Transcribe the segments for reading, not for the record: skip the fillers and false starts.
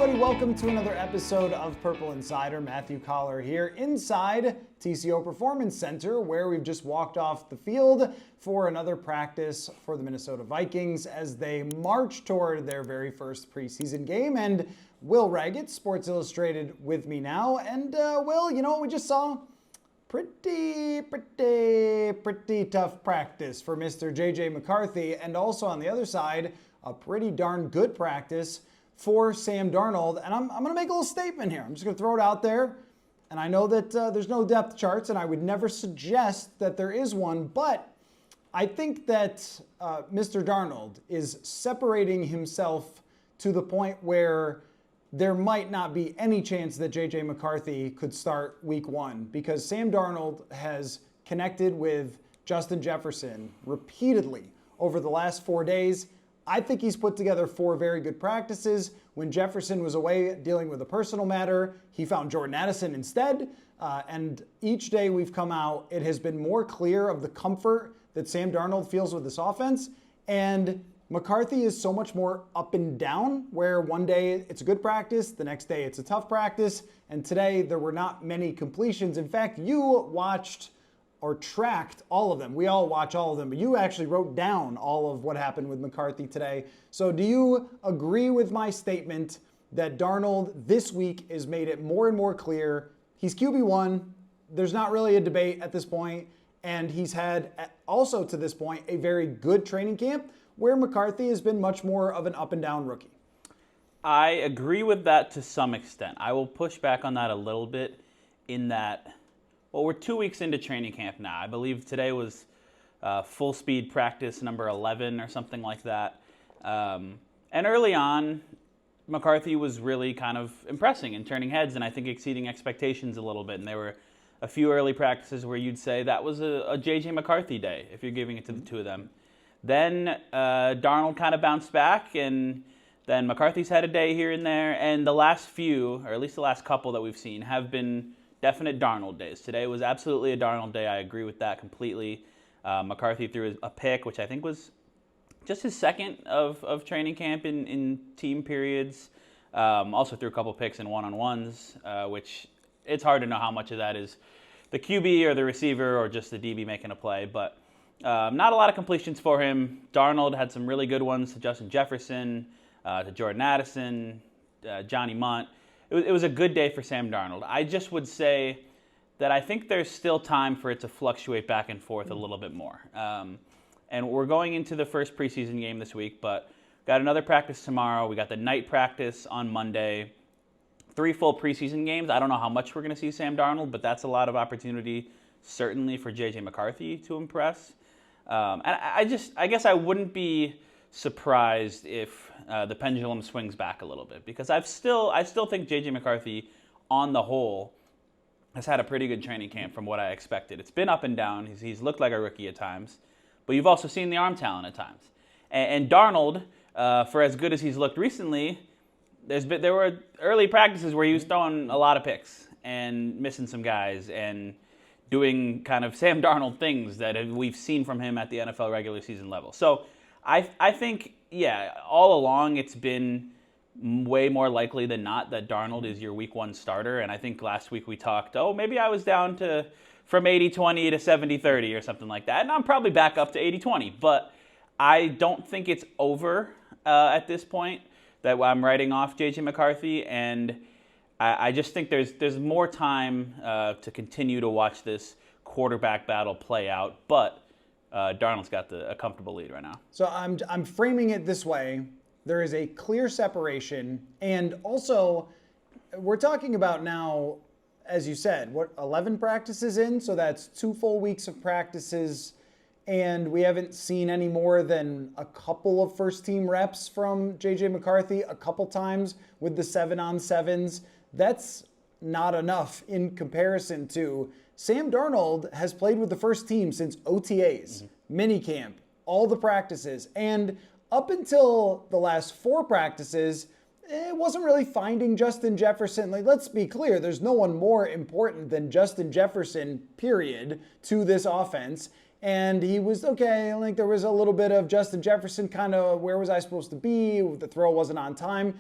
everybody. Welcome to another episode of Purple Insider. Matthew Coller here inside TCO Performance Center, where we've just walked off the field for another practice for the Minnesota Vikings as they march toward their very first preseason game. And Will Ragatz, Sports Illustrated, with me now. And Will, you know what we just saw? Pretty tough practice for Mr. J.J. McCarthy. And also on the other side, a pretty darn good practice for Sam Darnold. And I'm going to make a little statement here. I'm just going to throw it out there. And I know that there's no depth charts, and I would never suggest that there is one, but I think that Mr. Darnold is separating himself to the point where there might not be any chance that J.J. McCarthy could start week one, because Sam Darnold has connected with Justin Jefferson repeatedly over the last 4 days. I think he's put together 4 very good practices. When Jefferson was away dealing with a personal matter, he found Jordan Addison instead. And each day we've come out, it has been more clear of the comfort that Sam Darnold feels with this offense. And McCarthy is so much more up and down, where one day it's a good practice, the next day it's a tough practice. And today there were not many completions. In fact, you watched or tracked all of them. We all watch all of them, but you actually wrote down all of what happened with McCarthy today. So do you agree with my statement that Darnold this week has made it more and more clear he's QB1? There's not really a debate at this point, and he's had also to this point a very good training camp where McCarthy has been much more of an up and down rookie. I agree with that to some extent. I will push back on that a little bit in that, well, we're 2 weeks into training camp now. I believe today was full speed practice number 11 or something like that. And early on, McCarthy was really kind of impressing and turning heads, and I think exceeding expectations a little bit. And there were a few early practices where you'd say that was a J.J. McCarthy day, if you're giving it to the two of them. Then Darnold kind of bounced back, and then McCarthy's had a day here and there. And the last few, or at least the last couple that we've seen, have been definite Darnold days. Today was absolutely a Darnold day. I agree with that completely. McCarthy threw a pick, which I think was just his second of training camp in team periods. Also threw a couple picks in one-on-ones, which it's hard to know how much of that is the QB or the receiver or just the DB making a play. But not a lot of completions for him. Darnold had some really good ones to Justin Jefferson, to Jordan Addison, Johnny Munt. It was a good day for Sam Darnold. I just would say that I think there's still time for it to fluctuate back and forth a little bit more. And we're going into the first preseason game this week, but got another practice tomorrow. We got the night practice on Monday. 3 full preseason games. I don't know how much we're going to see Sam Darnold, but that's a lot of opportunity, certainly for J.J. McCarthy to impress. And I guess I wouldn't be surprised if the pendulum swings back a little bit, because I still think J.J. McCarthy, on the whole, has had a pretty good training camp from what I expected. It's been up and down. He's looked like a rookie at times, but you've also seen the arm talent at times. And Darnold, for as good as he's looked recently, there were early practices where he was throwing a lot of picks and missing some guys and doing kind of Sam Darnold things that we've seen from him at the NFL regular season level. So I think, yeah, all along it's been way more likely than not that Darnold is your week 1 starter. And I think last week we talked, maybe I was down from 80-20 to 70-30 or something like that. And I'm probably back up to 80-20. But I don't think it's over at this point that I'm writing off J.J. McCarthy. And I just think there's more time to continue to watch this quarterback battle play out. But Darnold's got a comfortable lead right now. So I'm framing it this way. There is a clear separation. And also, we're talking about now, as you said, 11 practices in? So that's 2 full weeks of practices. And we haven't seen any more than a couple of first-team reps from J.J. McCarthy, a couple times with the 7-on-7s. That's not enough in comparison to Sam Darnold has played with the first team since OTAs, minicamp, all the practices. And up until the last 4 practices, it wasn't really finding Justin Jefferson. Like, let's be clear, there's no one more important than Justin Jefferson, period, to this offense. And he was okay. Like, there was a little bit of Justin Jefferson kind of, where was I supposed to be? The throw wasn't on time.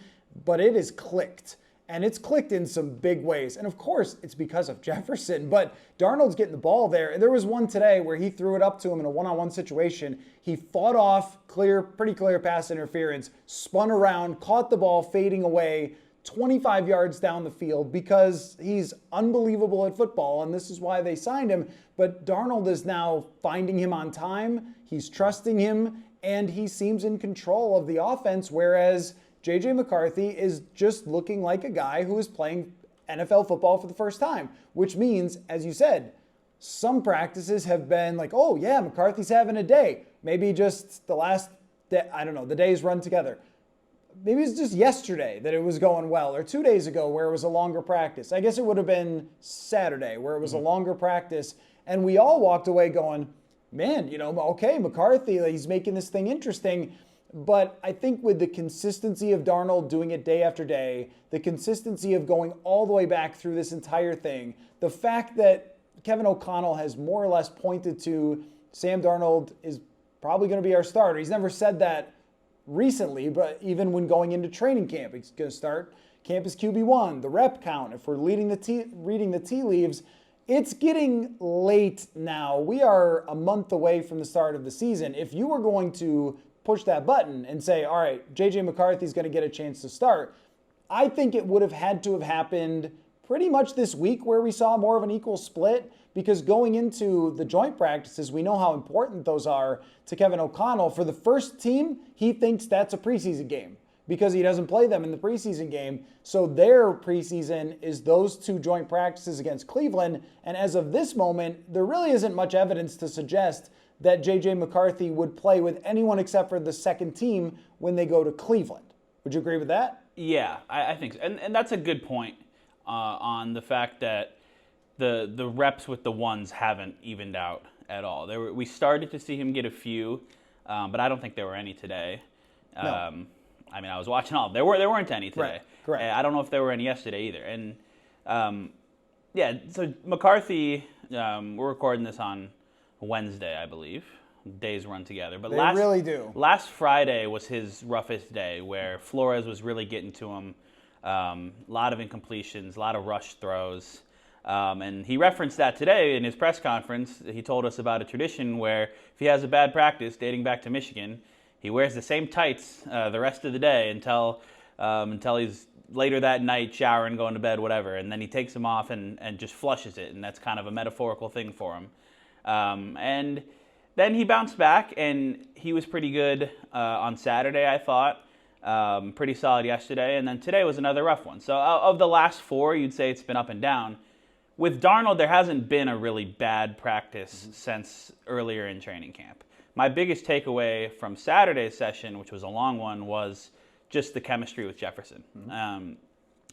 but it is clicked. And it's clicked in some big ways. And of course, it's because of Jefferson, but Darnold's getting the ball there. There was one today where he threw it up to him in a one-on-one situation. He fought off pretty clear pass interference, spun around, caught the ball fading away 25 yards down the field because he's unbelievable at football, and this is why they signed him. But Darnold is now finding him on time. He's trusting him, and he seems in control of the offense, whereas J.J. McCarthy is just looking like a guy who is playing NFL football for the first time, which means, as you said, some practices have been like, oh yeah, McCarthy's having a day. Maybe just the last day, I don't know, the days run together. Maybe it's just yesterday that it was going well, or 2 days ago where it was a longer practice. I guess it would have been Saturday where it was a longer practice, and we all walked away going, man, okay, McCarthy, he's making this thing interesting. But I think with the consistency of Darnold doing it day after day, the consistency of going all the way back through this entire thing, the fact that Kevin O'Connell has more or less pointed to Sam Darnold is probably going to be our starter. He's never said that recently, but even when going into training camp, he's going to start camp as QB1, the rep count, if we're reading the tea leaves. It's getting late now. We are a month away from the start of the season. If you were going to push that button and say, all right, J.J. McCarthy's going to get a chance to start, I think it would have had to have happened pretty much this week where we saw more of an equal split, because going into the joint practices, we know how important those are to Kevin O'Connell. For the first team, he thinks that's a preseason game because he doesn't play them in the preseason game. So their preseason is those two joint practices against Cleveland. And as of this moment, there really isn't much evidence to suggest that J.J. McCarthy would play with anyone except for the second team when they go to Cleveland. Would you agree with that? Yeah, I think so. And that's a good point on the fact that the reps with the ones haven't evened out at all. We started to see him get a few, but I don't think there were any today. No. I was watching all. There weren't any today. Right. Correct. I don't know if there were any yesterday either. And so McCarthy, we're recording this on Wednesday, I believe. Days run together. But they really do. Last Friday was his roughest day, where Flores was really getting to him. A lot of incompletions, a lot of rush throws. And he referenced that today in his press conference. He told us about a tradition where if he has a bad practice dating back to Michigan, he wears the same tights the rest of the day until he's later that night showering, going to bed, whatever. And then he takes them off and just flushes it. And that's kind of a metaphorical thing for him. And then he bounced back, and he was pretty good on Saturday, I thought. Pretty solid yesterday. And then today was another rough one. So of the last four, you'd say it's been up and down. With Darnold, there hasn't been a really bad practice since earlier in training camp. My biggest takeaway from Saturday's session, which was a long one, was just the chemistry with Jefferson.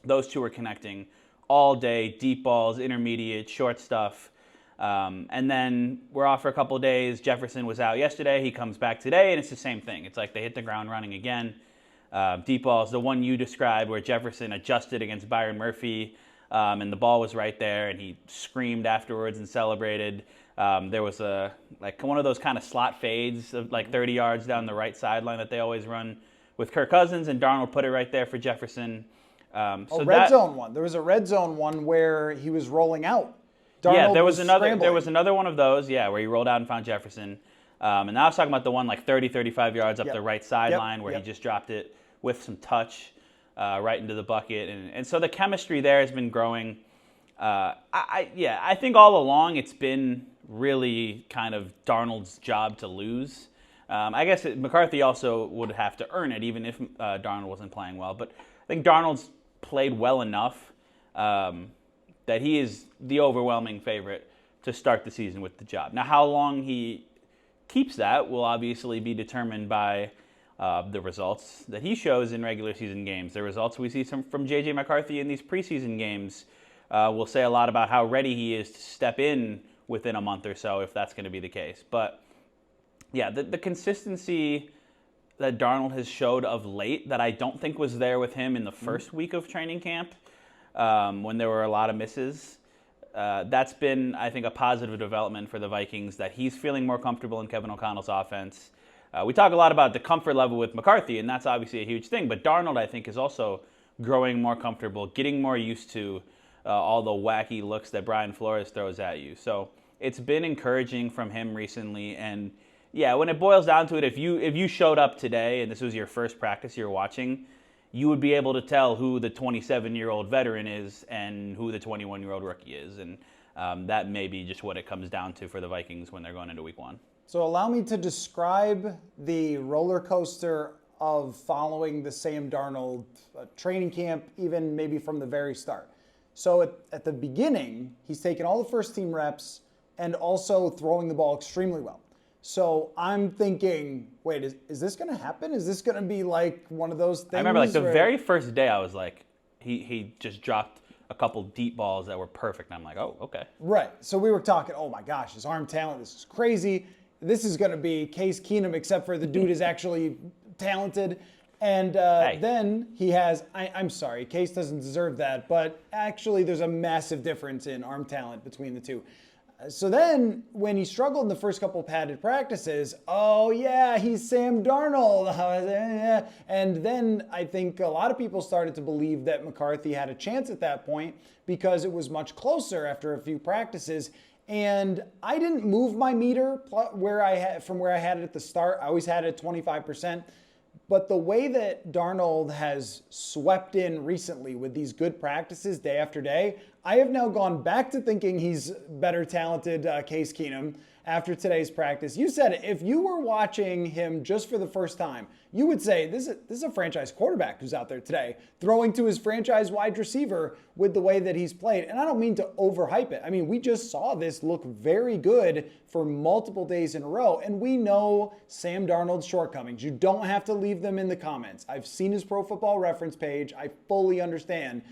Those two were connecting all day, deep balls, intermediate, short stuff. And then we're off for a couple of days. Jefferson was out yesterday. He comes back today, and it's the same thing. It's like they hit the ground running again. Deep balls, the one you described where Jefferson adjusted against Byron Murphy, and the ball was right there, and he screamed afterwards and celebrated. There was one of those kind of slot fades of like 30 yards down the right sideline that they always run with Kirk Cousins, and Darnold put it right there for Jefferson. Red zone one. There was a red zone one where he was rolling out. Darnold there was another. scrambling. There was another one of those, where he rolled out and found Jefferson. And I was talking about the one like 30, 35 yards up the right sideline where he just dropped it with some touch right into the bucket. And so the chemistry there has been growing. I think all along it's been really kind of Darnold's job to lose. I guess McCarthy also would have to earn it even if Darnold wasn't playing well. But I think Darnold's played well enough that he is the overwhelming favorite to start the season with the job. Now, how long he keeps that will obviously be determined by the results that he shows in regular season games. The results we see from J.J. McCarthy in these preseason games will say a lot about how ready he is to step in within a month or so, if that's going to be the case. But, the consistency that Darnold has showed of late that I don't think was there with him in the first week of training camp when there were a lot of misses, that's been, I think, a positive development for the Vikings, that he's feeling more comfortable in Kevin O'Connell's offense. We talk a lot about the comfort level with McCarthy, and that's obviously a huge thing, but Darnold, I think, is also growing more comfortable, getting more used to all the wacky looks that Brian Flores throws at you. So it's been encouraging from him recently. And yeah, when it boils down to it, if you showed up today and this was your first practice you're watching, you would be able to tell who the 27-year-old veteran is and who the 21-year-old rookie is. And that may be just what it comes down to for the Vikings when they're going into week 1. So allow me to describe the roller coaster of following the Sam Darnold training camp, even maybe from the very start. So at the beginning, he's taken all the first team reps and also throwing the ball extremely well. So I'm thinking, wait, is this going to happen? Is this going to be like one of those things? I remember like the very first day I was like, he just dropped a couple deep balls that were perfect. And I'm like, oh, okay. Right. So we were talking, oh my gosh, his arm talent, this is crazy. This is going to be Case Keenum, except for the dude is actually talented. And then he has, I'm sorry, Case doesn't deserve that, but actually there's a massive difference in arm talent between the two. So then when he struggled in the first couple of padded practices, oh yeah, he's Sam Darnold. And then I think a lot of people started to believe that McCarthy had a chance at that point because it was much closer after a few practices. And I didn't move my meter from where I had it at the start. I always had it at 25%. But the way that Darnold has swept in recently with these good practices day after day, I have now gone back to thinking he's better talented Case Keenum after today's practice. You said it. If you were watching him just for the first time, you would say this is a franchise quarterback who's out there today throwing to his franchise wide receiver with the way that he's played. And I don't mean to overhype it. I mean, we just saw this look very good for multiple days in a row. And we know Sam Darnold's shortcomings. You don't have to leave them in the comments. I've seen his Pro Football Reference page. I fully understand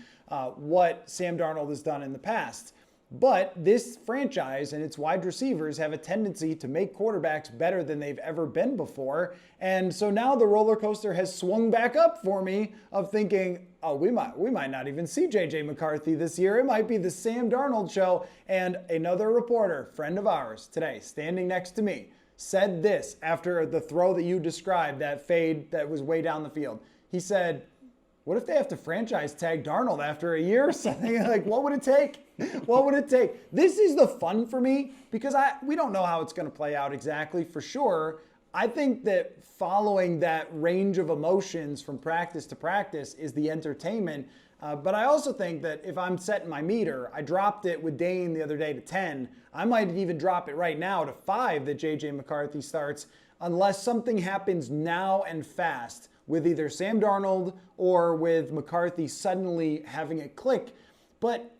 what Sam Darnold has done in the past. But this franchise and its wide receivers have a tendency to make quarterbacks better than they've ever been before. And so now the roller coaster has swung back up for me of thinking, oh, we might not even see J.J. McCarthy this year. It might be the Sam Darnold show. And another reporter, friend of ours today, standing next to me, said this after the throw that you described, that fade that was way down the field. He said, what if they have to franchise tag Darnold after a year or something? Like, what would it take? What would it take? This is the fun for me because we don't know how it's going to play out exactly for sure. I think that following that range of emotions from practice to practice is the entertainment. But I also think that if I'm setting my meter, I dropped it with Dane the other day to 10. I might even drop it right now to 5 that J.J. McCarthy starts unless something happens now and fast with either Sam Darnold or with McCarthy suddenly having it click. But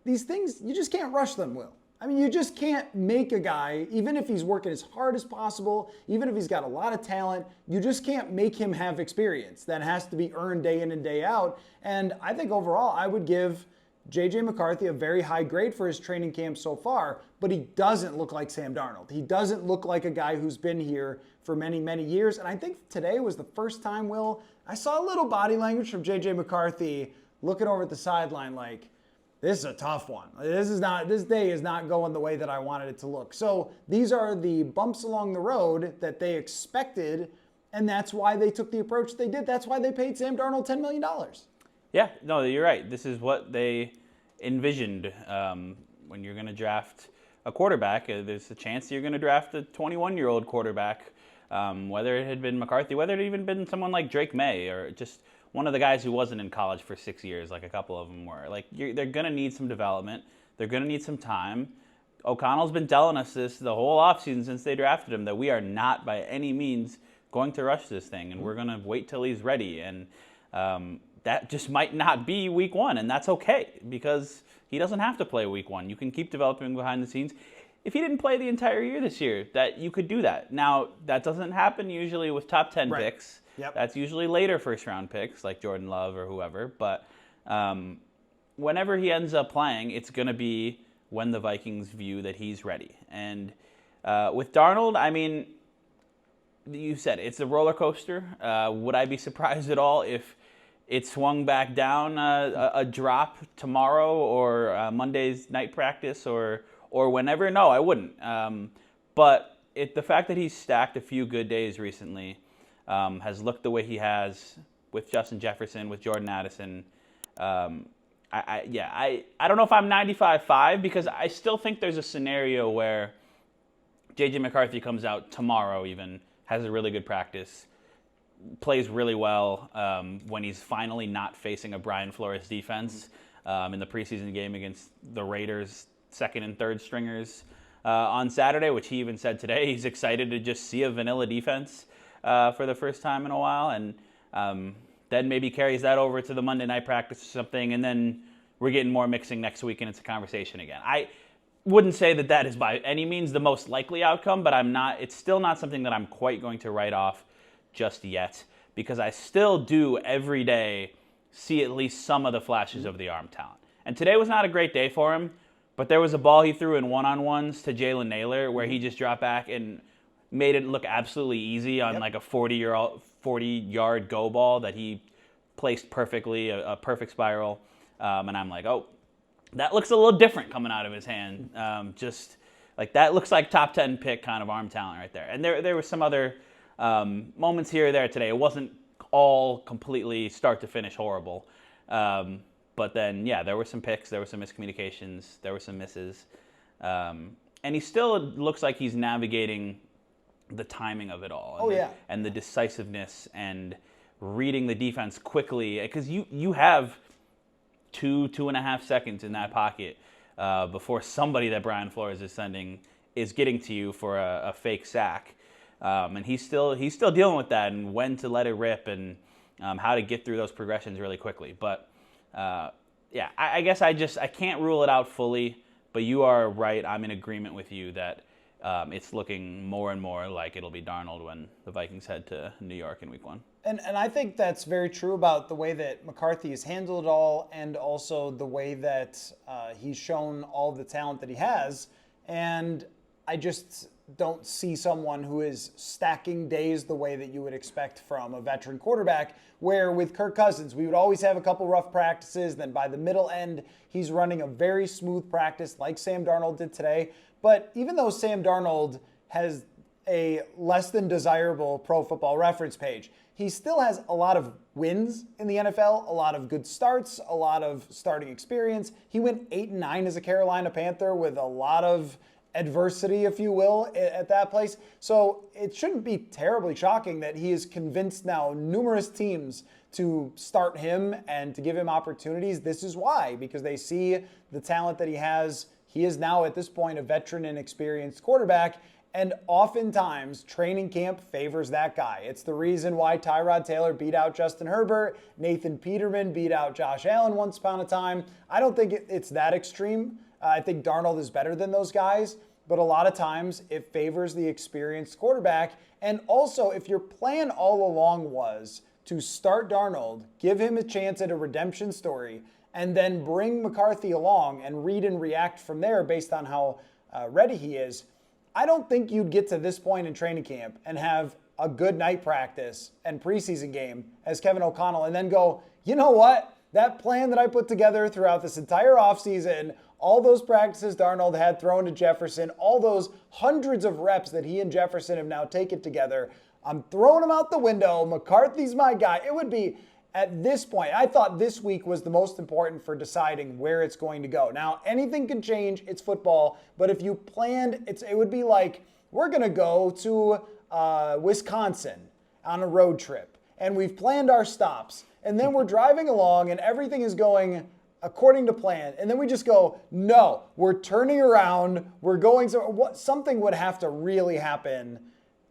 these things, you just can't rush them, Will. I mean, you just can't make a guy, even if he's working as hard as possible, even if he's got a lot of talent, you just can't make him have experience. That has to be earned day in and day out. And I think overall, I would give J.J. McCarthy a very high grade for his training camp so far, but he doesn't look like Sam Darnold. He doesn't look like a guy who's been here for many, many years. And I think today was the first time, Will, I saw a little body language from J.J. McCarthy looking over at the sideline like, this is a tough one. This day is not going the way that I wanted it to look. So these are the bumps along the road that they expected, and that's why they took the approach they did. That's why they paid Sam Darnold $10 million. Yeah, no, you're right. This is what they envisioned when you're going to draft a quarterback. There's a chance you're going to draft a 21-year-old quarterback, whether it had been McCarthy, whether it had even been someone like Drake May, or just one of the guys who wasn't in college for 6 years, like a couple of them were. Like, they're going to need some development. They're going to need some time. O'Connell's been telling us this the whole offseason since they drafted him, that we are not by any means going to rush this thing, and we're going to wait till he's ready. And that just might not be week 1, and that's okay, because he doesn't have to play week 1. You can keep developing behind the scenes. If he didn't play the entire year this year, that you could do that. Now, that doesn't happen usually with top 10 picks. Yep. That's usually later first-round picks, like Jordan Love or whoever. But whenever he ends up playing, it's going to be when the Vikings view that he's ready. And with Darnold, I mean, you said it's a roller coaster. Would I be surprised at all if it swung back down a drop tomorrow or Monday's night practice or whenever? No, I wouldn't. But the fact that he's stacked a few good days recently, has looked the way he has with Justin Jefferson, with Jordan Addison, I don't know if I'm 95-5 because I still think there's a scenario where J.J. McCarthy comes out tomorrow even, has a really good practice, plays really well when he's finally not facing a Brian Flores defense in the preseason game against the Raiders' second and third stringers on Saturday, which he even said today he's excited to just see a vanilla defense for the first time in a while, and then maybe carries that over to the Monday night practice or something, and then we're getting more mixing next week and it's a conversation again. I wouldn't say that is by any means the most likely outcome, but it's still not something that I'm quite going to write off just yet, because I still do every day see at least some of the flashes of the arm talent. And today was not a great day for him, but there was a ball he threw in one-on-ones to Jalen Naylor where he just dropped back and made it look absolutely easy on like a 40-yard go ball that he placed perfectly, a perfect spiral. And I'm like, oh, that looks a little different coming out of his hand. Just like that looks like top 10 pick kind of arm talent right there. And there were some other moments here or there today. It wasn't all completely start to finish horrible. But then, yeah, there were some picks, there were some miscommunications, there were some misses. And he still looks like he's navigating the timing of it all. And the decisiveness and reading the defense quickly. Because you have 2.5 seconds in that pocket before somebody that Brian Flores is sending is getting to you for a fake sack. And he's still dealing with that and when to let it rip and how to get through those progressions really quickly. But I guess I can't rule it out fully. But you are right. I'm in agreement with you that it's looking more and more like it'll be Darnold when the Vikings head to New York in Week 1. And I think that's very true about the way that McCarthy has handled it all, and also the way that he's shown all the talent that he has. And I just don't see someone who is stacking days the way that you would expect from a veteran quarterback, where with Kirk Cousins, we would always have a couple rough practices. Then by the middle end, he's running a very smooth practice like Sam Darnold did today. But even though Sam Darnold has a less than desirable Pro Football Reference page, he still has a lot of wins in the NFL, a lot of good starts, a lot of starting experience. He went 8-9 as a Carolina Panther with a lot of adversity, if you will, at that place. So it shouldn't be terribly shocking that he has convinced now numerous teams to start him and to give him opportunities. This is why, because they see the talent that he has. He is now at this point a veteran and experienced quarterback. And oftentimes, training camp favors that guy. It's the reason why Tyrod Taylor beat out Justin Herbert, Nathan Peterman beat out Josh Allen once upon a time. I don't think it's that extreme. I think Darnold is better than those guys, but a lot of times it favors the experienced quarterback. And also, if your plan all along was to start Darnold, give him a chance at a redemption story, and then bring McCarthy along and read and react from there based on how ready he is, I don't think you'd get to this point in training camp and have a good night practice and preseason game as Kevin O'Connell and then go, you know what? That plan that I put together throughout this entire offseason, all those practices Darnold had thrown to Jefferson, all those hundreds of reps that he and Jefferson have now taken together, I'm throwing them out the window. McCarthy's my guy. It would be, at this point, I thought this week was the most important for deciding where it's going to go. Now, anything can change. It's football. But if you planned, it would be like, we're going to go to Wisconsin on a road trip. And we've planned our stops. And then we're driving along and everything is going according to plan. And then we just go, no, we're turning around. We're going something would have to really happen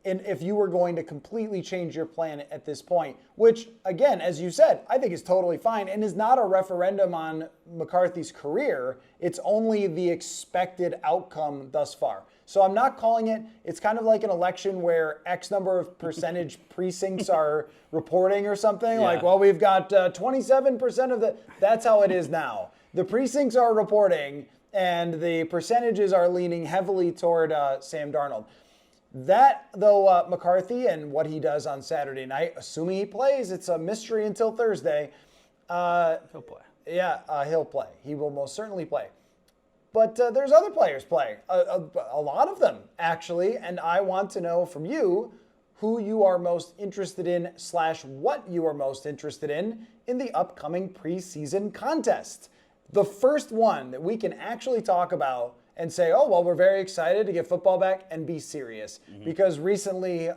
if you were going to completely change your plan at this point, which, again, as you said, I think is totally fine and is not a referendum on McCarthy's career. It's only the expected outcome thus far. So I'm not calling it. It's kind of like an election where X number of percentage precincts are reporting or something. Yeah. Like, well, we've got 27% of the. That's how it is now. The precincts are reporting and the percentages are leaning heavily toward Sam Darnold. That, though, McCarthy and what he does on Saturday night, assuming he plays, it's a mystery until Thursday. He'll play. Yeah, he'll play. He will most certainly play. But there's other players playing, a lot of them, actually. And I want to know from you, who you are most interested in / what you are most interested in the upcoming preseason contest. The first one that we can actually talk about and say, oh, well, we're very excited to get football back and be serious. Because recently,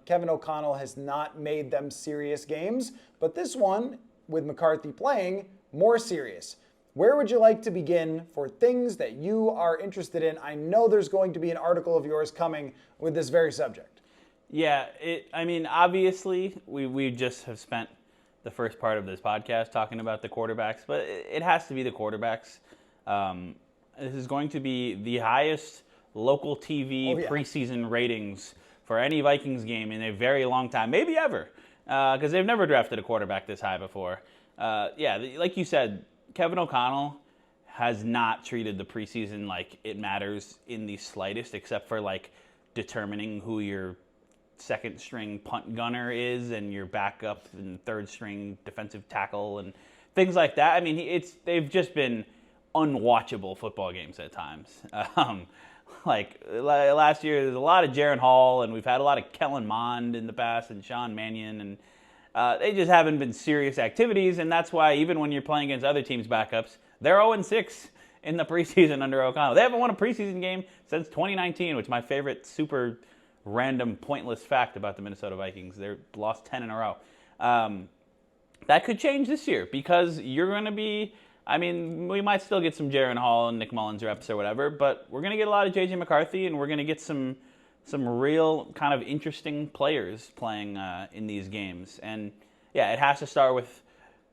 Kevin O'Connell has not made them serious games, but this one, with McCarthy playing, more serious. Where would you like to begin for things that you are interested in? I know there's going to be an article of yours coming with this very subject. Yeah, obviously, we just have spent the first part of this podcast talking about the quarterbacks, but it has to be the quarterbacks. This is going to be the highest local TV preseason ratings for any Vikings game in a very long time, maybe ever, because they've never drafted a quarterback this high before. Like you said, Kevin O'Connell has not treated the preseason like it matters in the slightest, except for like determining who your second string punt gunner is and your backup and third string defensive tackle and things like that. I mean, they've just been unwatchable football games at times. Like last year, there's a lot of Jaron Hall, and we've had a lot of Kellen Mond in the past, and Sean Mannion, and they just haven't been serious activities, and that's why even when you're playing against other teams' backups, they're 0-6 in the preseason under O'Connell. They haven't won a preseason game since 2019, which is my favorite super random, pointless fact about the Minnesota Vikings. They're lost 10 in a row. That could change this year because you're going to be... I mean, we might still get some Jaron Hall and Nick Mullins reps or whatever, but we're going to get a lot of J.J. McCarthy, and we're going to get some real kind of interesting players playing in these games. And, yeah, it has to start with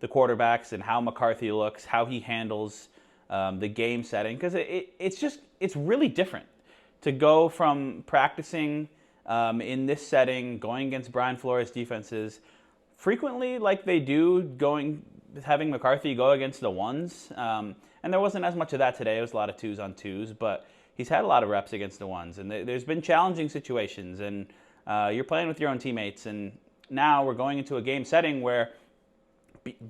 the quarterbacks and how McCarthy looks, how he handles the game setting, because it's really different to go from practicing in this setting, going against Brian Flores' defenses, frequently like they do having McCarthy go against the ones. And there wasn't as much of that today. It was a lot of 2-on-2s, but he's had a lot of reps against the ones. And there's been challenging situations, and you're playing with your own teammates. And now we're going into a game setting where,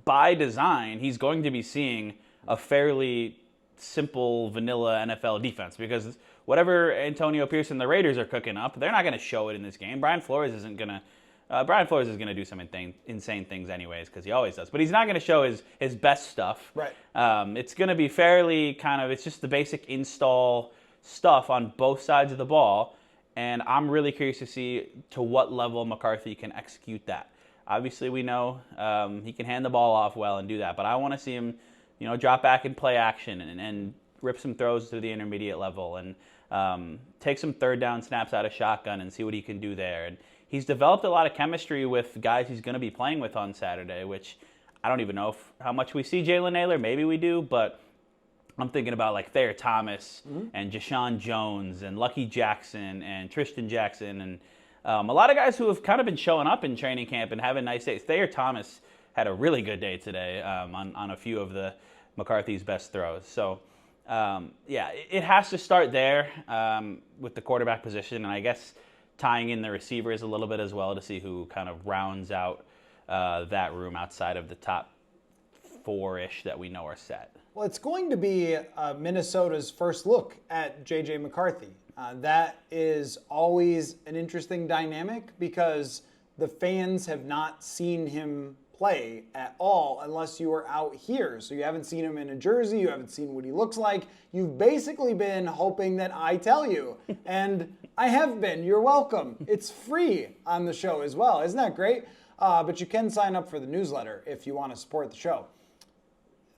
by design, he's going to be seeing a fairly simple, vanilla NFL defense, because whatever Antonio Pierce and the Raiders are cooking up, they're not going to show it in this game. Brian Flores is going to do some insane things anyways, because he always does. But he's not going to show his best stuff. Right. It's going to be fairly it's just the basic install stuff on both sides of the ball. And I'm really curious to see to what level McCarthy can execute that. Obviously, we know he can hand the ball off well and do that. But I want to see him, drop back and play action and rip some throws to the intermediate level and take some third down snaps out of shotgun and see what he can do there. And he's developed a lot of chemistry with guys he's going to be playing with on Saturday, which I don't even know how much we see Jalen Naylor. Maybe we do, but I'm thinking about like Thayer Thomas and Jashawn Jones and Lucky Jackson and Tristan Jackson and a lot of guys who have kind of been showing up in training camp and having nice days. Thayer Thomas had a really good day today on a few of the McCarthy's best throws. So, it has to start there with the quarterback position, and I guess tying in the receivers a little bit as well to see who kind of rounds out that room outside of the top 4-ish that we know are set. Well, it's going to be Minnesota's first look at J.J. McCarthy. That is always an interesting dynamic because the fans have not seen him play at all unless you are out here. So you haven't seen him in a jersey. You haven't seen what he looks like. You've basically been hoping that I tell you. And I have been. You're welcome. It's free on the show as well. Isn't that great? But you can sign up for the newsletter if you want to support the show.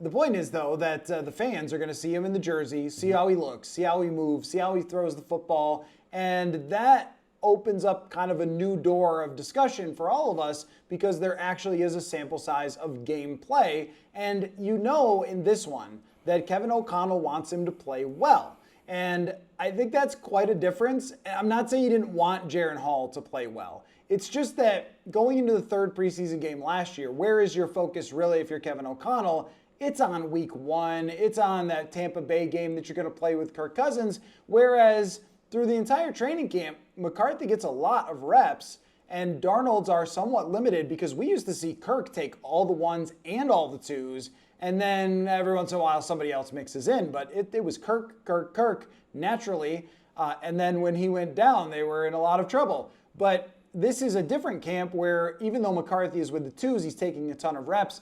The point is, though, that the fans are going to see him in the jersey, see how he looks, see how he moves, see how he throws the football, and that opens up kind of a new door of discussion for all of us because there actually is a sample size of game play, and in this one that Kevin O'Connell wants him to play well. And I think that's quite a difference. I'm not saying he didn't want Jaron Hall to play well. It's just that going into the third preseason game last year, where is your focus really if you're Kevin O'Connell? It's on week 1. It's on that Tampa Bay game that you're going to play with Kirk Cousins. Whereas through the entire training camp, McCarthy gets a lot of reps and Darnold's are somewhat limited because we used to see Kirk take all the 1s and all the 2s. And then every once in a while somebody else mixes in. But it was Kirk naturally. And then when he went down, they were in a lot of trouble. But this is a different camp where even though McCarthy is with the twos, he's taking a ton of reps,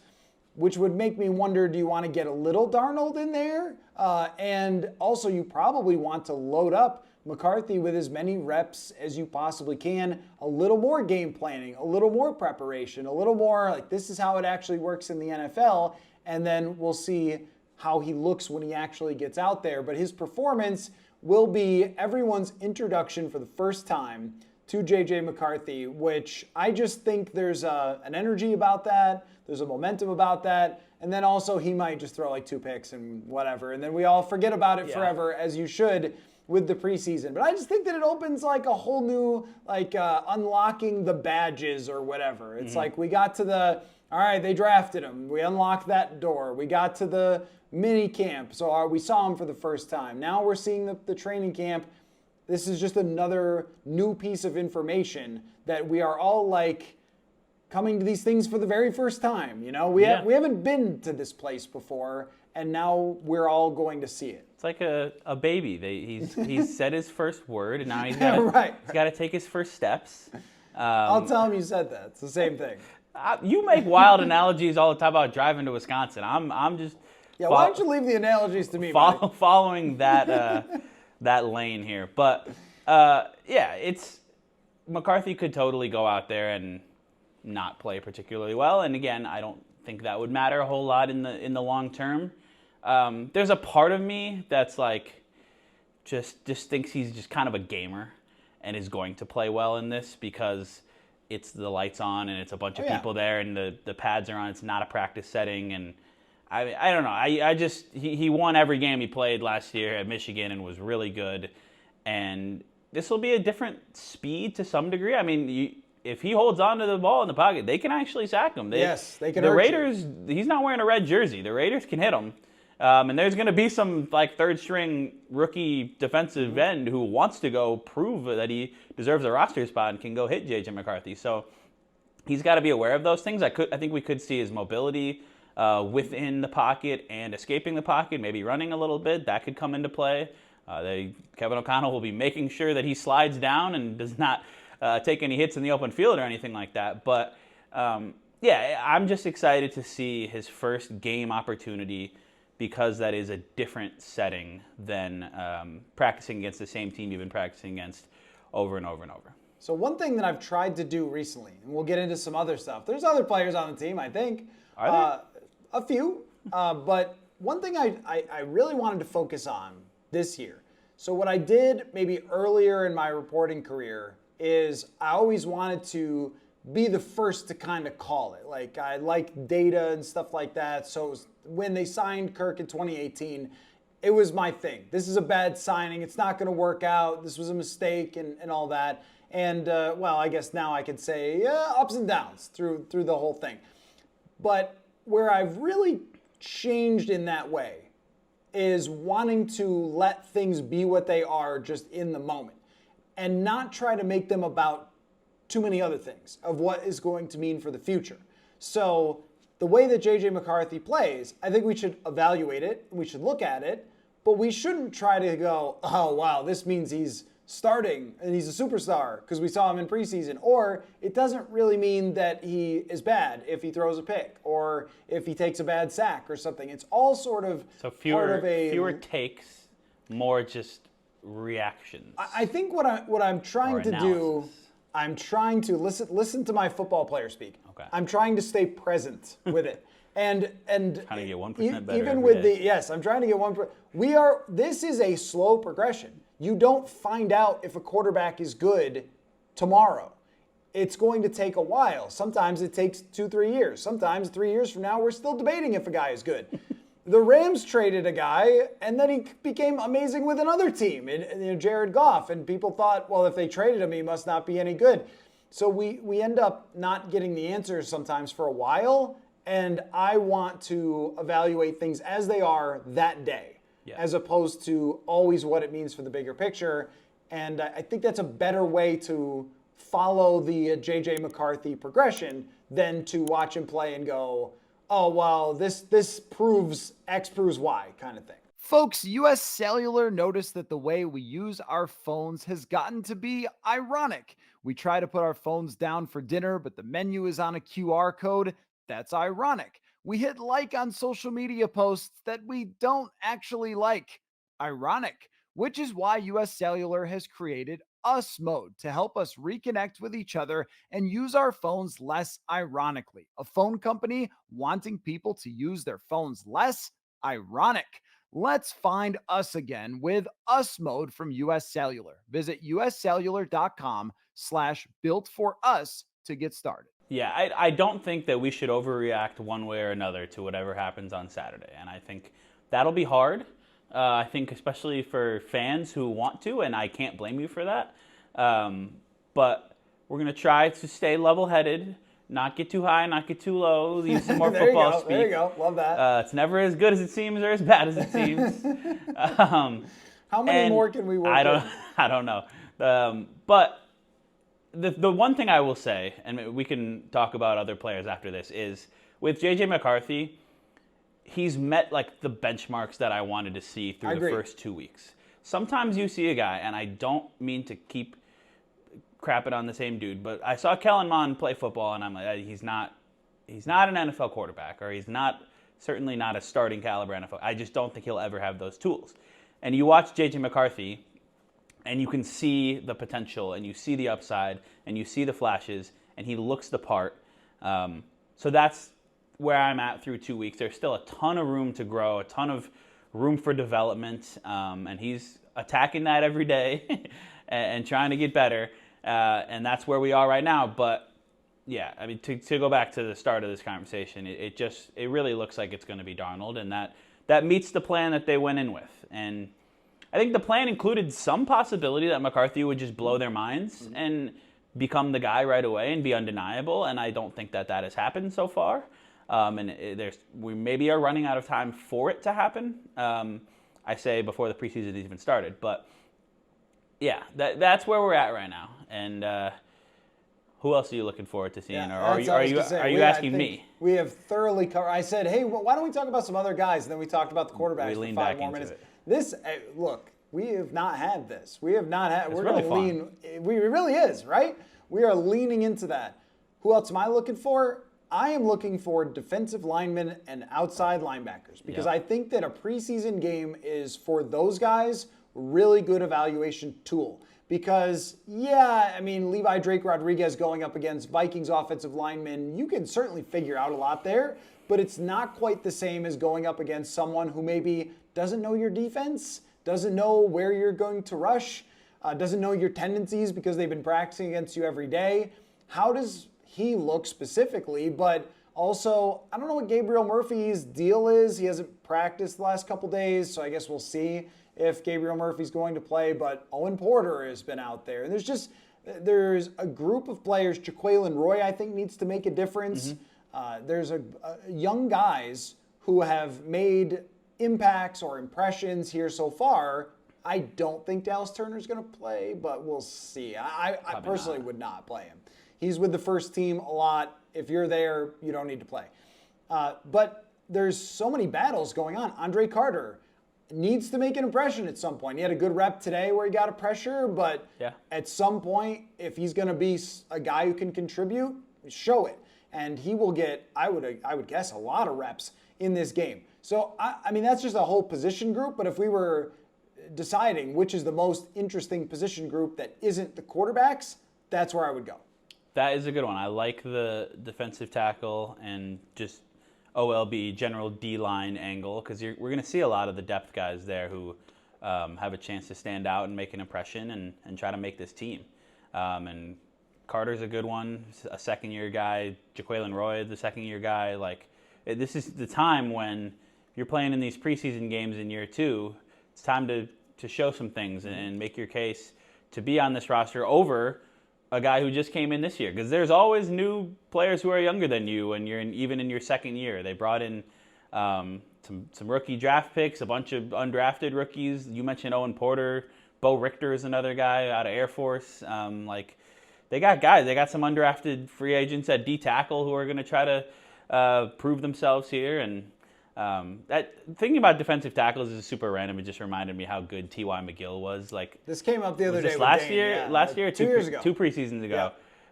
which would make me wonder, do you want to get a little Darnold in there? And also you probably want to load up McCarthy with as many reps as you possibly can, a little more game planning, a little more preparation, a little more like this is how it actually works in the NFL, and then we'll see how he looks when he actually gets out there. But his performance will be everyone's introduction for the first time to J.J. McCarthy, which I just think there's an energy about that, there's a momentum about that, and then also he might just throw like 2 picks and whatever, and then we all forget about it forever, as you should with the preseason. But I just think that it opens like a whole new, like unlocking the badges or whatever. It's like we got to all right, they drafted him. We unlocked that door. We got to the mini camp, so we saw him for the first time. Now we're seeing the training camp. This is just another new piece of information that we are all like coming to these things for the very first time. You know, we haven't been to this place before, and now we're all going to see it. It's like a baby. He's said his first word, and now he's got to take his first steps. I'll tell him you said that. It's the same thing. You make wild analogies all the time about driving to Wisconsin. I'm just why don't you leave the analogies to me? Following that that lane here, but it's McCarthy could totally go out there and not play particularly well, and again, I don't think that would matter a whole lot in the long term. There's a part of me that's like just thinks he's just kind of a gamer and is going to play well in this because it's the lights on and it's a bunch of people there and the pads are on. It's not a practice setting, and I don't know. I just he won every game he played last year at Michigan and was really good, and this will be a different speed to some degree. I mean, if he holds on to the ball in the pocket, they can actually sack him. They can. The Raiders, he's not wearing a red jersey. The Raiders can hit him. And there's going to be some like third-string rookie defensive end who wants to go prove that he deserves a roster spot and can go hit J.J. McCarthy. So he's got to be aware of those things. I think we could see his mobility within the pocket and escaping the pocket, maybe running a little bit. That could come into play. Kevin O'Connell will be making sure that he slides down and does not take any hits in the open field or anything like that. But I'm just excited to see his first game opportunity, because that is a different setting than practicing against the same team you've been practicing against over and over and over. So one thing that I've tried to do recently, and we'll get into some other stuff. There's other players on the team, I think. Are there? A few. But one thing I really wanted to focus on this year. So what I did maybe earlier in my reporting career is I always wanted to be the first to kind of call it. Like I like data and stuff like that. So it was, when they signed Kirk in 2018, it was my thing. This is a bad signing. It's not going to work out. This was a mistake and all that. And I guess now I could say ups and downs through the whole thing. But where I've really changed in that way is wanting to let things be what they are just in the moment and not try to make them about too many other things of what is going to mean for the future. So the way that J.J. McCarthy plays, I think we should evaluate it, we should look at it, but we shouldn't try to go, oh, wow, this means he's starting and he's a superstar because we saw him in preseason. Or it doesn't really mean that he is bad if he throws a pick or if he takes a bad sack or something. It's all sort of fewer takes, more just reactions. I think what I'm trying to do, I'm trying to listen to my football player speak. Okay. I'm trying to stay present with it. And trying to get 1% better. Even with I'm trying to get 1%. This is a slow progression. You don't find out if a quarterback is good tomorrow. It's going to take a while. Sometimes it takes 2-3 years. Sometimes 3 years from now, we're still debating if a guy is good. The Rams traded a guy, and then he became amazing with another team, Jared Goff. And people thought, well, if they traded him, he must not be any good. So we end up not getting the answers sometimes for a while. And I want to evaluate things as they are that day, as opposed to always what it means for the bigger picture. And I think that's a better way to follow the J.J. McCarthy progression than to watch him play and go, oh, well, this proves X proves Y kind of thing. Folks, US Cellular noticed that the way we use our phones has gotten to be ironic. We try to put our phones down for dinner, but the menu is on a QR code. That's ironic. We hit like on social media posts that we don't actually like. Ironic, which is why US Cellular has created Us Mode to help us reconnect with each other and use our phones less ironically. A phone company wanting people to use their phones less? Ironic. Let's find us again with Us Mode from US Cellular. Visit uscellular.com/built for us to get started. Yeah, I don't think that we should overreact one way or another to whatever happens on Saturday. And I think that'll be hard. I think especially for fans who want to, and I can't blame you for that. But we're going to try to stay level-headed, not get too high, not get too low, use some more football speak. There you go. Love that. It's never as good as it seems or as bad as it seems. How many more can we work with? I don't know. But the one thing I will say, and we can talk about other players after this, is with J.J. McCarthy, he's met like the benchmarks that I wanted to see through the first 2 weeks. Sometimes you see a guy, and I don't mean to keep crapping on the same dude, but I saw Kellen Mond play football, and I'm like, he's not an NFL quarterback, or he's certainly not a starting caliber NFL. I just don't think he'll ever have those tools. And you watch J.J. McCarthy, and you can see the potential, and you see the upside, and you see the flashes, and he looks the part. So that's where I'm at through 2 weeks. There's still a ton of room to grow, a ton of room for development, and he's attacking that every day and trying to get better. And that's where we are right now. But yeah, I mean, to go back to the start of this conversation, it really looks like it's going to be Darnold, and that meets the plan that they went in with. And I think the plan included some possibility that McCarthy would just blow their minds and become the guy right away and be undeniable. And I don't think that has happened so far. We maybe are running out of time for it to happen. I say before the preseason even started, but yeah, that's where we're at right now. And who else are you looking forward to seeing? Yeah, or are you asking me? We have thoroughly covered. I said, hey, why don't we talk about some other guys? And then we talked about the quarterbacks for 5 more minutes. Look, we have not had this. We have not had. It's we're really going to lean. It really is, right? We are leaning into that. Who else am I looking for? I am looking for defensive linemen and outside linebackers because I think that a preseason game is, for those guys, really good evaluation tool. Because, Levi Drake Rodriguez going up against Vikings offensive linemen, you can certainly figure out a lot there, but it's not quite the same as going up against someone who maybe doesn't know your defense, doesn't know where you're going to rush, doesn't know your tendencies because they've been practicing against you every day. How does he look specifically? But also, I don't know what Gabriel Murphy's deal is. He hasn't practiced the last couple days, so I guess we'll see if Gabriel Murphy's going to play. But Owen Porter has been out there. And there's a group of players. Jaquelin Roy, I think, needs to make a difference. There's a young guys who have made impacts or impressions here so far. I don't think Dallas Turner's going to play, but we'll see. I personally would not play him. He's with the first team a lot. If you're there, you don't need to play. But there's so many battles going on. Andre Carter needs to make an impression at some point. He had a good rep today where he got a pressure, but at some point, if he's going to be a guy who can contribute, show it. And he will get, I would guess, a lot of reps in this game. So, that's just a whole position group. But if we were deciding which is the most interesting position group that isn't the quarterbacks, that's where I would go. That is a good one. I like the defensive tackle and just OLB, general D-line angle, because we're going to see a lot of the depth guys there who have a chance to stand out and make an impression and try to make this team. And Carter's a good one, a second-year guy. Jaquelin Roy, the second-year guy. This is the time when you're playing in these preseason games in year 2. It's time to show some things and make your case to be on this roster over a guy who just came in this year, because there's always new players who are younger than you when you're even in your second year. They brought in some rookie draft picks, a bunch of undrafted rookies. You mentioned Owen Porter. Bo Richter is another guy out of Air Force. They got guys. They got some undrafted free agents at D tackle who are going to try to prove themselves here. And Thinking about defensive tackles is super random. It just reminded me how good T.Y. McGill was. Like, this came up the other day. Last year, like 2 years ago, 2 preseasons ago. Yeah.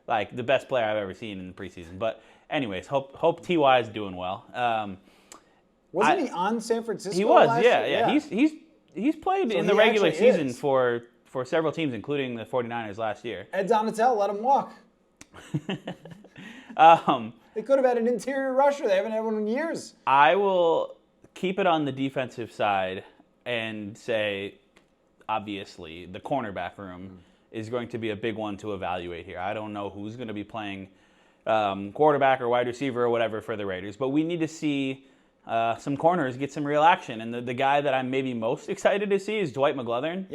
Like the best player I've ever seen in the preseason. But anyways, hope T.Y. is doing well. Wasn't he on San Francisco? He was, last yeah. year? He's played So in the he regular actually season is. for several teams, including the 49ers last year. Ed Donatel, let him walk. They could have had an interior rusher. They haven't had one in years. I will keep it on the defensive side and say, obviously, the cornerback room is going to be a big one to evaluate here. I don't know who's going to be playing quarterback or wide receiver or whatever for the Raiders, but we need to see some corners get some real action. And the guy that I'm maybe most excited to see is Dwight McGlothern,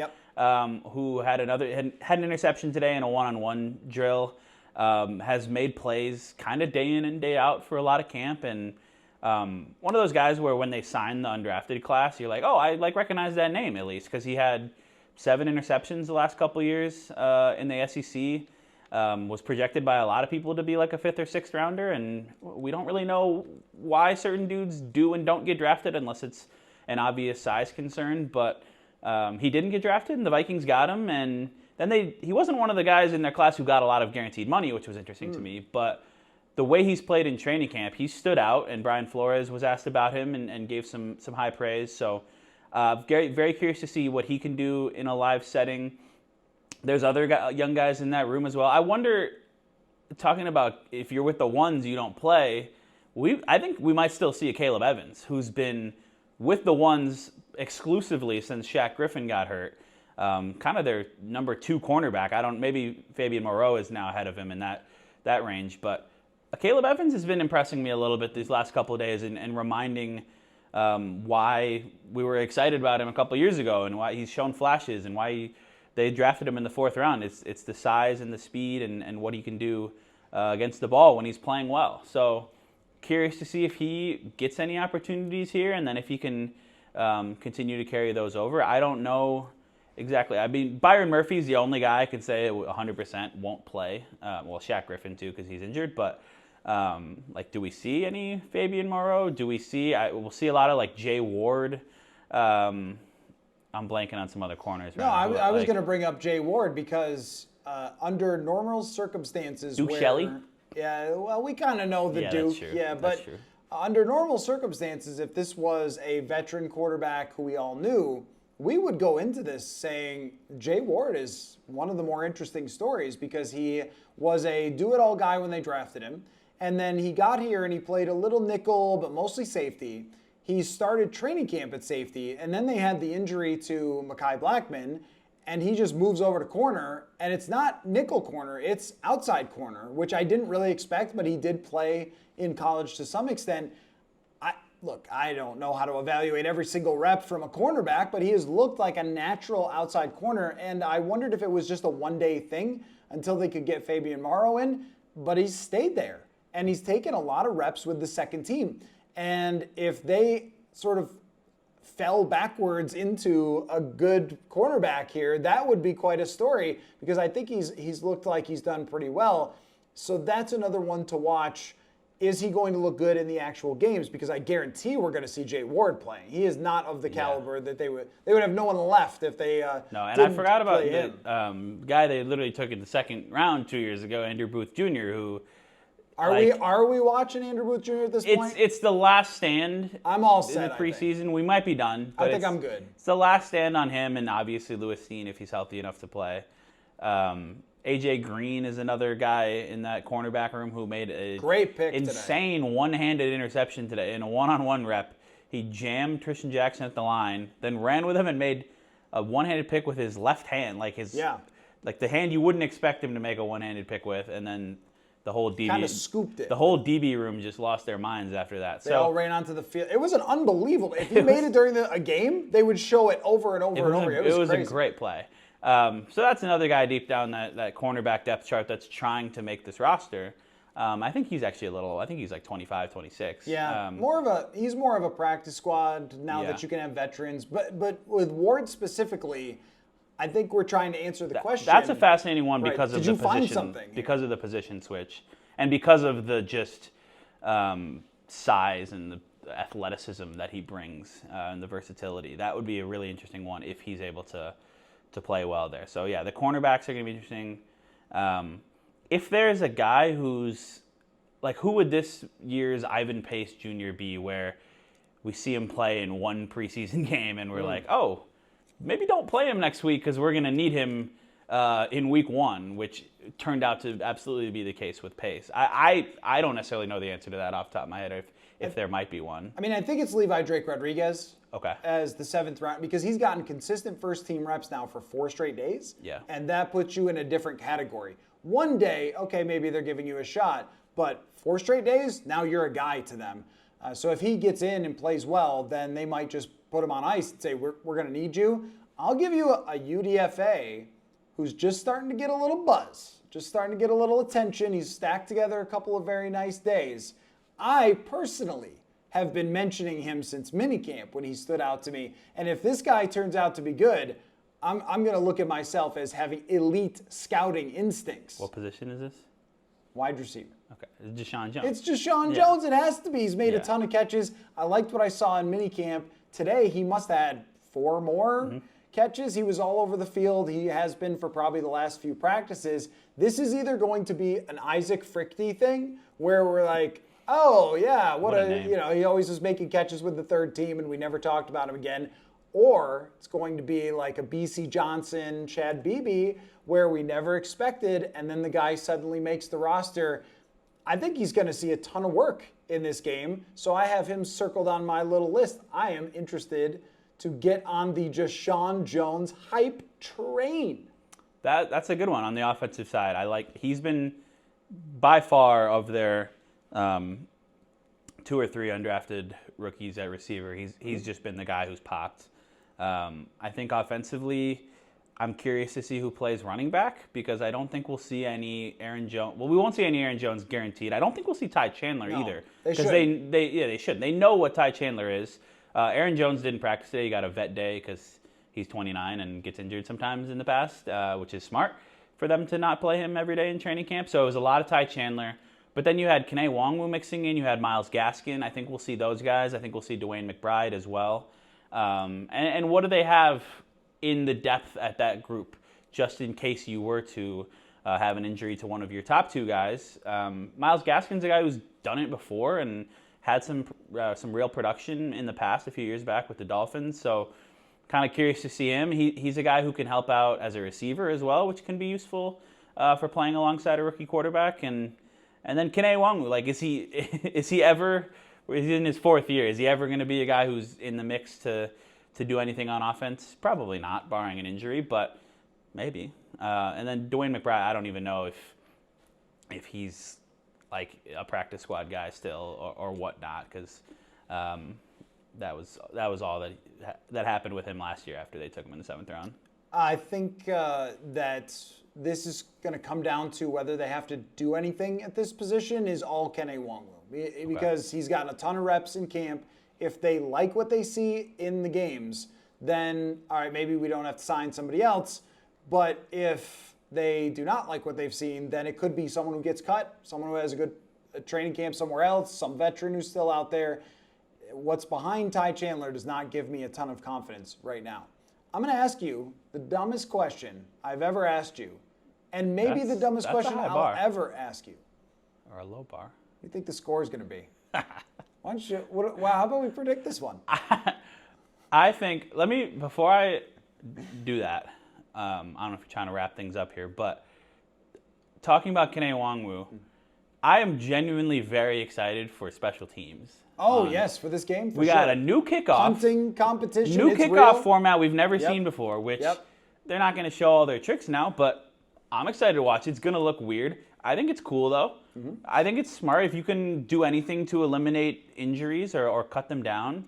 who had an interception today in a one-on-one drill. Has made plays kind of day in and day out for a lot of camp, and one of those guys where when they signed the undrafted class, you're like, oh, I recognize that name at least, because he had 7 interceptions the last couple years in the SEC. Was projected by a lot of people to be like a 5th or 6th rounder, and we don't really know why certain dudes do and don't get drafted unless it's an obvious size concern, but he didn't get drafted, and the Vikings got him, and then he wasn't one of the guys in their class who got a lot of guaranteed money, which was interesting to me. But the way he's played in training camp, he stood out, and Brian Flores was asked about him and gave some high praise. So very, very curious to see what he can do in a live setting. There's other young guys in that room as well. I wonder, talking about if you're with the ones you don't play, I think we might still see a Caleb Evans, who's been with the ones exclusively since Shaq Griffin got hurt. Kind of their number 2 cornerback. Maybe Fabian Moreau is now ahead of him in that range, but Caleb Evans has been impressing me a little bit these last couple of days and reminding why we were excited about him a couple of years ago and why he's shown flashes and why they drafted him in the 4th round. It's the size and the speed and what he can do against the ball when he's playing well. So curious to see if he gets any opportunities here, and then if he can continue to carry those over. I don't know exactly. I mean, Byron Murphy's the only guy I can say 100% won't play. Well, Shaq Griffin too, because he's injured. But do we see any Fabian Moreau? Do we see? We'll see a lot of like Jay Ward. I'm blanking on some other corners. No, I was going to bring up Jay Ward because under normal circumstances, Duke Shelley. Yeah, well, we kind of know the Duke. That's true. Yeah, but under normal circumstances, if this was a veteran quarterback who we all knew, we would go into this saying Jay Ward is one of the more interesting stories because he was a do-it-all guy when they drafted him. And then he got here and he played a little nickel, but mostly safety. He started training camp at safety, and then they had the injury to Mekhi Blackman, and he just moves over to corner, and it's not nickel corner, it's outside corner, which I didn't really expect, but he did play in college to some extent. Look, I don't know how to evaluate every single rep from a cornerback, but he has looked like a natural outside corner, and I wondered if it was just a one-day thing until they could get Fabian Moreau in, but he's stayed there, and he's taken a lot of reps with the second team. And if they sort of fell backwards into a good cornerback here, that would be quite a story because I think he's looked like he's done pretty well. So that's another one to watch. Is he going to look good in the actual games? Because I guarantee we're going to see Jay Ward playing. He is not of the caliber that they would have no one left if they no. And I forgot about the guy they literally took in the 2nd round 2 years ago, Andrew Booth Jr., who Are we watching Andrew Booth Jr. at this point? It's the last stand. I'm all set. In the preseason, we might be done. But I think I'm good. It's the last stand on him, and obviously Lewis Steen if he's healthy enough to play. AJ Green is another guy in that cornerback room who made a great pick insane today. One-handed interception today in a one-on-one rep. He jammed Tristan Jackson at the line, then ran with him and made a one-handed pick with his left hand, like the hand you wouldn't expect him to make a one-handed pick with, and then the whole DB kind of scooped it. The whole DB room just lost their minds after that. They all ran onto the field. It was an unbelievable. If he made it during a game, they would show it over and over and over. It was crazy. A great play. So that's another guy deep down that cornerback depth chart that's trying to make this roster. I think he's actually I think he's like 25, 26. Yeah, he's more of a practice squad now that you can have veterans. But with Ward specifically, I think we're trying to answer the question. That's a fascinating one because of the position. Find something? Because of the position switch, and because of the just size and athleticism that he brings and the versatility. That would be a really interesting one if he's able to play well there. So, yeah, the cornerbacks are going to be interesting. If there's a guy who's, like, who would this year's Ivan Pace Jr. be where we see him play in one preseason game and we're like, oh, maybe don't play him next week because we're going to need him in week 1, which turned out to absolutely be the case with Pace. I don't necessarily know the answer to that off the top of my head if there might be one. I mean, I think it's Levi Drake Rodriguez as the 7th round because he's gotten consistent first-team reps now for 4 straight days. Yeah. And that puts you in a different category. One day, okay, maybe they're giving you a shot, but 4 straight days, now you're a guy to them. So if he gets in and plays well, then they might just put him on ice and say, we're going to need you. I'll give you a UDFA who's just starting to get a little buzz, just starting to get a little attention. He's stacked together a couple of very nice days. I personally have been mentioning him since minicamp when he stood out to me. And if this guy turns out to be good, I'm going to look at myself as having elite scouting instincts. What position is this? Wide receiver. Okay. It's Deshaun Jones. It's Deshaun Jones. It has to be. He's made a ton of catches. I liked what I saw in minicamp. Today, he must have had 4 more catches. He was all over the field. He has been for probably the last few practices. This is either going to be an Isaac Frichte thing where we're like, oh, yeah, what a name. You know, he always was making catches with the 3rd team and we never talked about him again. Or it's going to be like a BC Johnson, Chad Beebe, where we never expected, and then the guy suddenly makes the roster. I think he's going to see a ton of work in this game, so I have him circled on my little list. I am interested to get on the Deshaun Jones hype train. That's a good one on the offensive side. He's been by far of their 2 or 3 undrafted rookies at receiver. He's just been the guy who's popped. I think offensively, I'm curious to see who plays running back because I don't think we'll see any Aaron Jones. Well, we won't see any Aaron Jones guaranteed. I don't think we'll see Ty Chandler either. Because they should. They know what Ty Chandler is. Aaron Jones didn't practice today. He got a vet day because he's 29 and gets injured sometimes in the past, which is smart for them to not play him every day in training camp. So it was a lot of Ty Chandler. But then you had Kene Nwangwu mixing in. You had Myles Gaskin. I think we'll see those guys. I think we'll see Dwayne McBride as well. And what do they have in the depth at that group, just in case you were to have an injury to one of your top 2 guys? Myles Gaskin's a guy who's done it before and had some real production in the past a few years back with the Dolphins. So kind of curious to see him. He's a guy who can help out as a receiver as well, which can be useful for playing alongside a rookie quarterback. And then Kene Nwangwu, like, is he ever? He's in his 4th year. Is he ever going to be a guy who's in the mix to do anything on offense? Probably not, barring an injury, but maybe. And then Dwayne McBride, I don't even know if he's like a practice squad guy still or whatnot, because that was all that happened with him last year after they took him in the 7th round. I think that this is going to come down to whether they have to do anything at this position is all Kene Nwangwu, because he's gotten a ton of reps in camp. If they like what they see in the games, then, all right, maybe we don't have to sign somebody else. But if they do not like what they've seen, then it could be someone who gets cut, someone who has a good training camp somewhere else, some veteran who's still out there. What's behind Ty Chandler does not give me a ton of confidence right now. I'm going to ask you the dumbest question I've ever asked you, and maybe the dumbest question I'll ever ask you. Or a low bar. What do you think the score is going to be? Why don't you? How about we predict this one? I think. Before I do that. I don't know if you're trying to wrap things up here, but talking about Kene Nwangwu, I am genuinely very excited for special teams. Oh, yes, for this game, we got a new kickoff. Hunting competition. New kickoff format we've never seen before, which they're not going to show all their tricks now, but I'm excited to watch. It's going to look weird. I think it's cool, though. Mm-hmm. I think it's smart. If you can do anything to eliminate injuries or cut them down,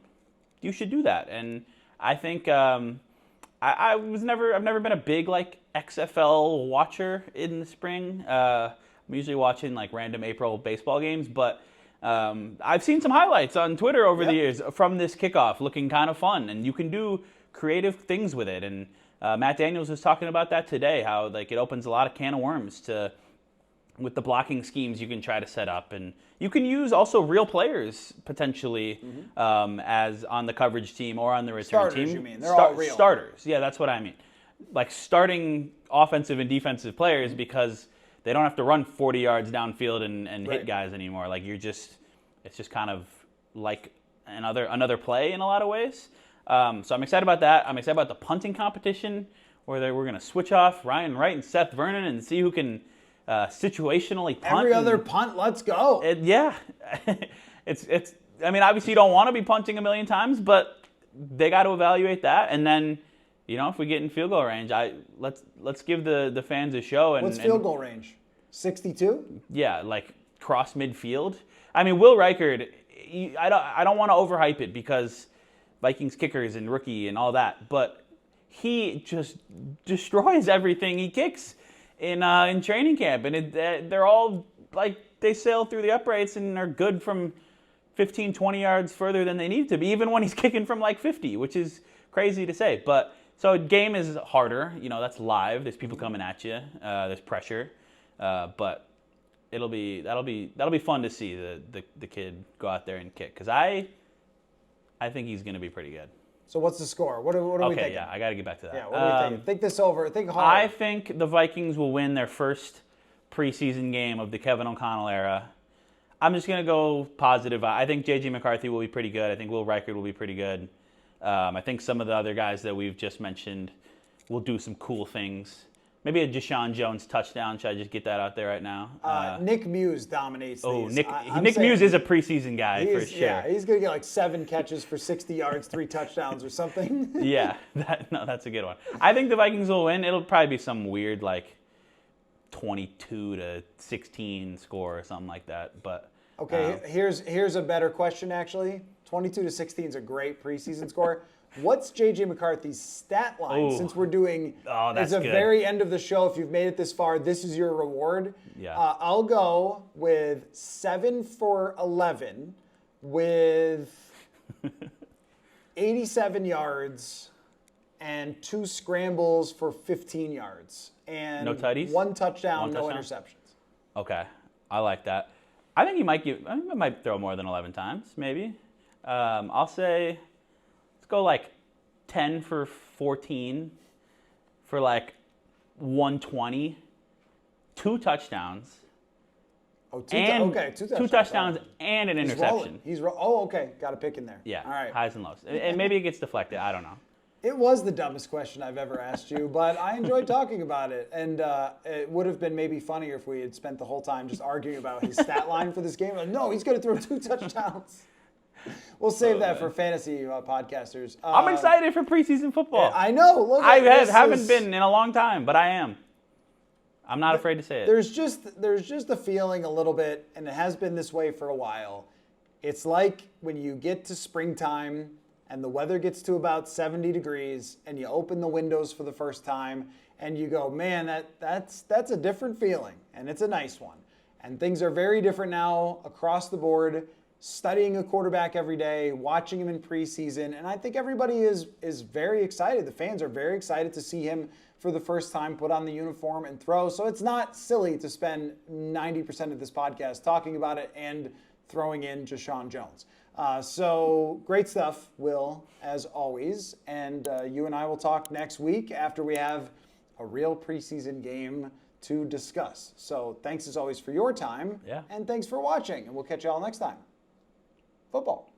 you should do that. And I think I've never been a big XFL watcher in the spring. I'm usually watching random April baseball games, but I've seen some highlights on Twitter over the years from this kickoff looking kind of fun, and you can do creative things with it. And Matt Daniels was talking about that today, how it opens a lot of can of worms to with the blocking schemes you can try to set up, and you can use also real players potentially as on the coverage team or on the return Starters, team. you mean? They're all real. Starters, yeah, that's what I mean. Like starting offensive and defensive players because they don't have to run 40 yards downfield and hit guys anymore. Like it's just kind of like another play in a lot of ways. So I'm excited about that. I'm excited about the punting competition where we're going to switch off Ryan Wright and Seth Vernon and see who can situationally punt. Every other punt, let's go. Yeah. it's. I mean, obviously you don't want to be punting a million times, but they got to evaluate that. And then, if we get in field goal range, let's give the fans a show. What's field goal range? 62? Yeah, like cross midfield. I mean, Will Reichard, I don't want to overhype it because Vikings kickers and rookie and all that, but he just destroys everything he kicks in training camp, and they're all like they sail through the uprights and are good from 15, 20 yards further than they need to be, even when he's kicking from like 50, which is crazy to say. But so game is harder, that's live. There's people coming at you. There's pressure, but that'll be fun to see the kid go out there and kick because I think he's going to be pretty good. So what's the score? What are we thinking? Yeah, I got to get back to that. Yeah, what are we thinking? Think this over. Think hard. I think the Vikings will win their first preseason game of the Kevin O'Connell era. I'm just going to go positive. I think J.J. McCarthy will be pretty good. I think Will Reichard will be pretty good. I think some of the other guys that we've just mentioned will do some cool things. Maybe a Deshaun Jones touchdown. Should I just get that out there right now? Nick Muse dominates these. Nick Muse is a preseason guy for sure. Yeah, he's going to get like 7 catches for 60 yards, 3 touchdowns or something. Yeah, that's a good one. I think the Vikings will win. It'll probably be some weird like 22-16 score or something like that. But okay, here's a better question actually. 22-16 is a great preseason score. What's J.J. McCarthy's stat line? Since we're doing, it's the very end of the show. If you've made it this far, this is your reward. Yeah. I'll go with 7 for 11 with 87 yards and 2 scrambles for 15 yards. And no tutties? 1 touchdown, no interceptions. Okay, I like that. I think he might throw more than 11 times, maybe. I'll say, let's go like 10 for 14 for like 120, 2 touchdowns. Two touchdowns and an interception. Okay, got a pick in there. Yeah, all right. Highs and lows. And maybe it gets deflected. I don't know. It was the dumbest question I've ever asked you, but I enjoyed talking about it. And it would have been maybe funnier if we had spent the whole time just arguing about his stat line for this game. Like, no, he's going to throw 2 touchdowns. We'll save that for fantasy podcasters. I'm excited for preseason football. I know. Haven't been in a long time, but I am. I'm not afraid to say it. There's just a feeling a little bit, and it has been this way for a while. It's like when you get to springtime and the weather gets to about 70 degrees and you open the windows for the first time and you go, man, that's a different feeling, and it's a nice one. And things are very different now across the board. Studying a quarterback every day, watching him in preseason, and I think everybody is very excited. The fans are very excited to see him for the first time put on the uniform and throw. So it's not silly to spend 90% of this podcast talking about it and throwing in Deshaun Jones. So great stuff, Will, as always. And you and I will talk next week after we have a real preseason game to discuss. So thanks as always for your time. Yeah. And thanks for watching. And we'll catch you all next time. Football.